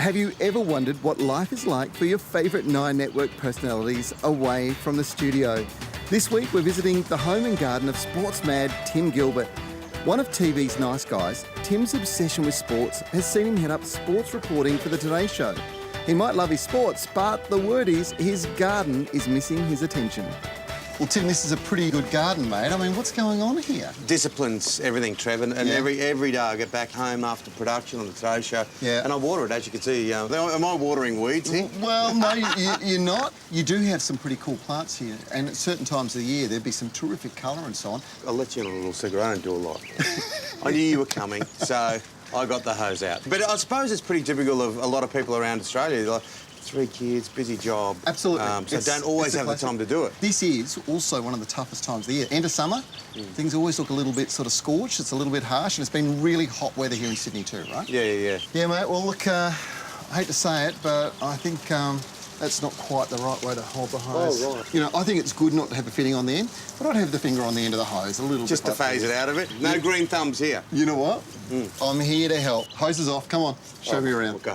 Have you ever wondered what life is like for your favourite Nine Network personalities away from the studio? This week we're visiting the home and garden of sports mad Tim Gilbert. One of TV's nice guys, Tim's obsession with sports has seen him head up sports reporting for the Today Show. He might love his sports, but the word is his garden is missing his attention. Well, Tim, this is a pretty good garden, mate. I mean, what's going on here? Discipline's everything, Trev, and every day I get back home after production on the Today Show, and I water it, as you can see. Am I watering weeds here? Well, no, you're not. You do have some pretty cool plants here, and at certain times of the year there'd be some terrific colour and so on. I'll let you in a little secret. I don't do a lot. I knew you were coming, so I got the hose out. But I suppose it's pretty typical of a lot of people around Australia. Like, 3 kids, busy job. Absolutely. So don't always have the time to do it. This is also one of the toughest times of the year. End of summer, things always look a little bit sort of scorched. It's a little bit harsh, and it's been really hot weather here in Sydney too, right? Yeah. Yeah, mate. Well, look, I hate to say it, but I think that's not quite the right way to hold the hose. Oh, right. You know, I think it's good not to have a fitting on the end, but I'd have the finger on the end of the hose a little Just bit. to phase it out of it. No green thumbs here. You know what? I'm here to help. Hose is off. Come on, show me around. Okay.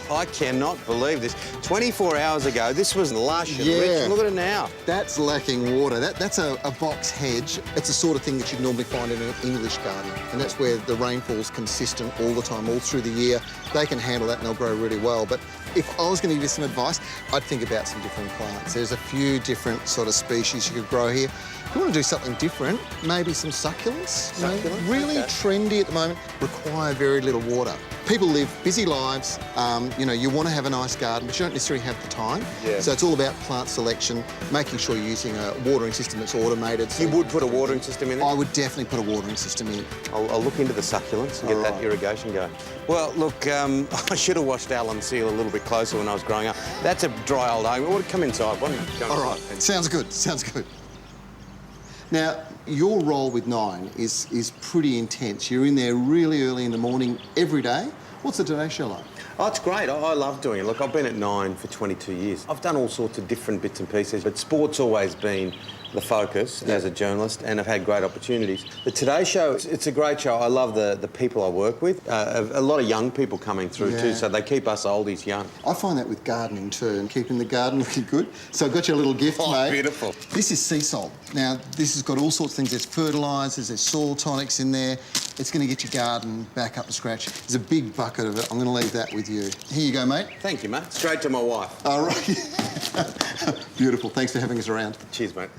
Well, I cannot believe this. 24 hours ago, this was lush and rich. Look at it now. That's lacking water. That's a box hedge. It's the sort of thing that you'd normally find in an English garden, and that's where the rainfall's consistent all the time, all through the year. They can handle that and they'll grow really well. But if I was going to give you some advice, I'd think about some different plants. There's a few different sort of species you could grow here. If you want to do something different, maybe some succulents. Succulents? Really trendy at the moment, require very little water. People live busy lives. You know, you want to have a nice garden, but you don't necessarily have the time. Yeah. So it's all about plant selection, making sure you're using a watering system that's automated. So You would put a watering system in there? I would definitely put a watering system in. I'll look into the succulents and get that irrigation going. Well, look, I should have watched Alan Seal a little bit closer when I was growing up. That's a dry old home. Well, come inside. Why don't you go All right, sounds good, sounds good. Now, your role with Nine is pretty intense. You're in there really early in the morning every day. What's the Today Show like? Oh, it's great. I love doing it. Look, I've been at Nine for 22 years. I've done all sorts of different bits and pieces, but sport's always been the focus as a journalist, and I've had great opportunities. The Today Show, it's a great show. I love the people I work with. A lot of young people coming through too, so they keep us oldies young. I find that with gardening too, and keeping the garden looking good. So I've got you a little gift, mate. Beautiful. This is sea salt. Now, this has got all sorts of things. There's fertilisers, there's soil tonics in there. It's going to get your garden back up to scratch. There's a big bucket of it. I'm going to leave that with you. Here you go, mate. Thank you, mate. Straight to my wife. All right. Beautiful. Thanks for having us around. Cheers, mate.